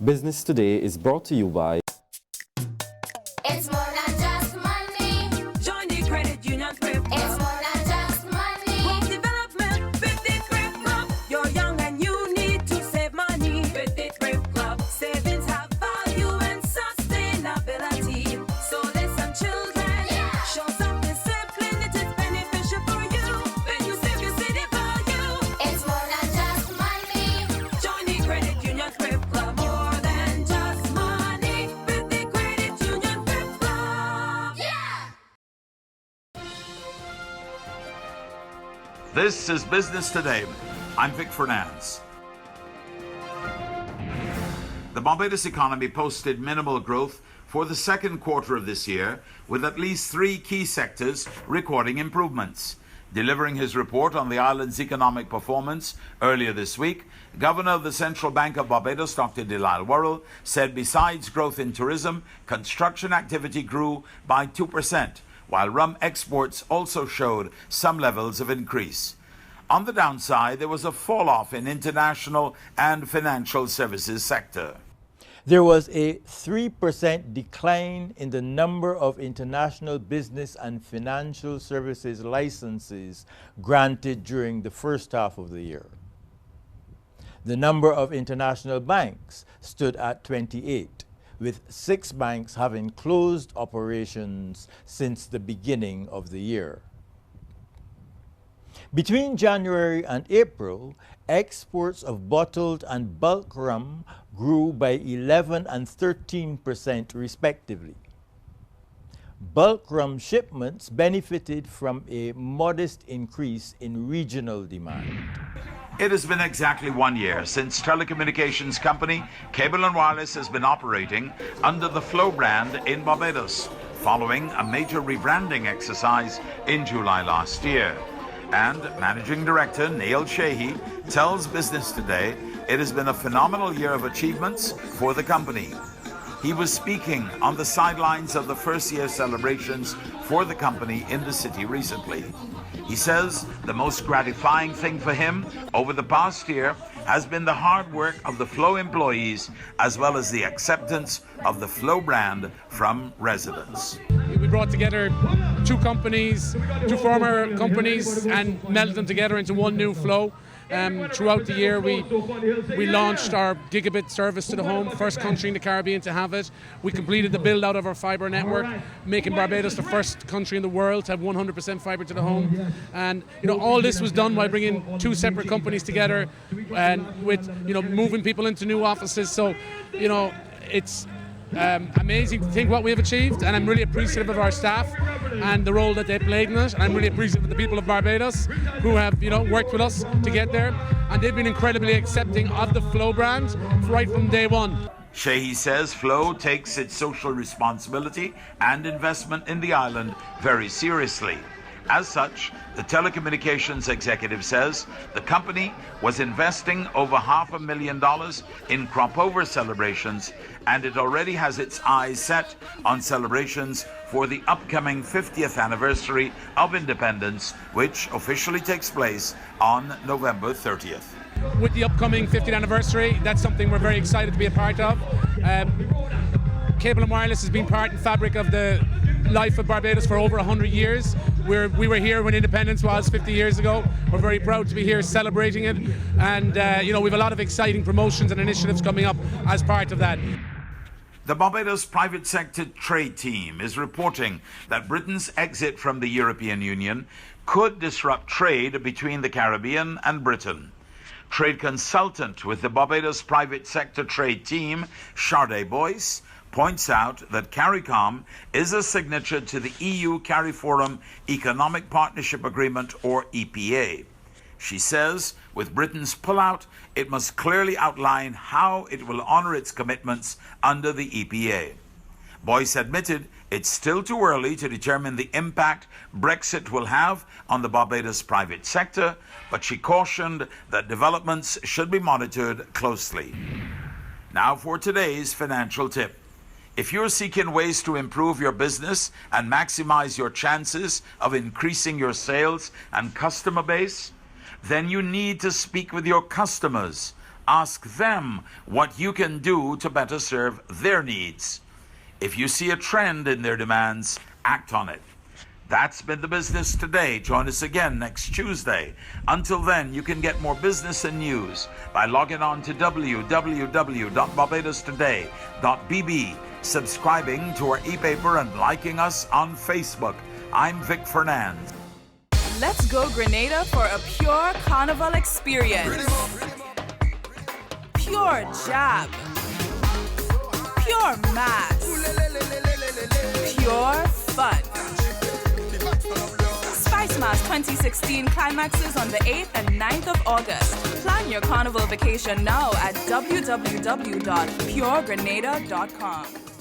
Business Today is brought to you by It's more than just money. Join the credit union Crib Club. It's more than just money. Home development with the Crib Club. You're young and you need to save money with the Crib Club. Savings have value and sustainability. So listen, children, show some discipline. It is beneficial for you. When you save, you see the value. It's more than just money. Join the credit union Crib Club. More than just money with the credit union Crib Club. This is Business Today. I'm Vic Fernandez. The Barbados economy posted minimal growth for the second quarter of this year, with at least three key sectors recording improvements. Delivering his report on the island's economic performance earlier this week, Governor of the Central Bank of Barbados, Dr. Delisle Worrell, said besides growth in tourism, construction activity grew by 2%, while rum exports also showed some levels of increase. On the downside, there was a fall-off in international and financial services sector. There was a 3% decline in the number of international business and financial services licenses granted during the first half of the year. The number of international banks stood at 28, with 6 banks having closed operations since the beginning of the year. Between January and April, exports of bottled and bulk rum grew by 11 and 13% respectively. Bulk rum shipments benefited from a modest increase in regional demand. It has been exactly 1 year since telecommunications company Cable & Wireless has been operating under the Flow brand in Barbados, following a major rebranding exercise in July last year. And Managing Director Neil Sheehy tells Business Today it has been a phenomenal year of achievements for the company. He was speaking on the sidelines of the first year celebrations for the company in the city recently. He says the most gratifying thing for him over the past year has been the hard work of the Flow employees, as well as the acceptance of the Flow brand from residents. We brought together two former companies, and melded them together into one new Flow. Throughout the year, we launched our gigabit service to the home, first country in the Caribbean to have it. We completed the build out of our fibre network, making Barbados the first country in the world to have 100% fibre to the home. And all this was done by bringing two separate companies together, and with moving people into new offices. So it's amazing to think what we have achieved, and I'm really appreciative of our staff and the role that they played in it. I'm really appreciative of the people of Barbados who have worked with us to get there, and they've been incredibly accepting of the Flow brand right from day one. Sheehy says Flow takes its social responsibility and investment in the island very seriously. As such, the telecommunications executive says the company was investing over $500,000 in crop-over celebrations, and it already has its eyes set on celebrations for the upcoming 50th anniversary of independence, which officially takes place on November 30th. With the upcoming 50th anniversary, that's something we're very excited to be a part of. Cable & Wireless has been part and fabric of the life of Barbados for over 100 years. We were here when independence was 50 years ago. We're very proud to be here celebrating it, and we have a lot of exciting promotions and initiatives coming up as part of that. The Barbados Private Sector Trade Team is reporting that Britain's exit from the European Union could disrupt trade between the Caribbean and Britain. Trade consultant with the Barbados Private Sector Trade Team, Sade Boyce, points out that CARICOM is a signature to the EU CARIFORUM Economic Partnership Agreement, or EPA. She says, with Britain's pullout, it must clearly outline how it will honour its commitments under the EPA. Boyce admitted it's still too early to determine the impact Brexit will have on the Barbados private sector, but she cautioned that developments should be monitored closely. Now for today's financial tip. If you're seeking ways to improve your business and maximize your chances of increasing your sales and customer base, then you need to speak with your customers Ask them what you can do to better serve their needs. If you see a trend in their demands, act on it. That's been the Business Today. Join us again next Tuesday. Until then, you can get more business and news by logging on to www.barbadostoday.bb, subscribing to our e-paper and liking us on Facebook. I'm Vic Fernandez. Let's go Grenada for a pure carnival experience. Pure jab. Pure mass. Pure fun. Spice Mass 2016 climaxes on the 8th and 9th of August. Plan your carnival vacation now at www.puregrenada.com.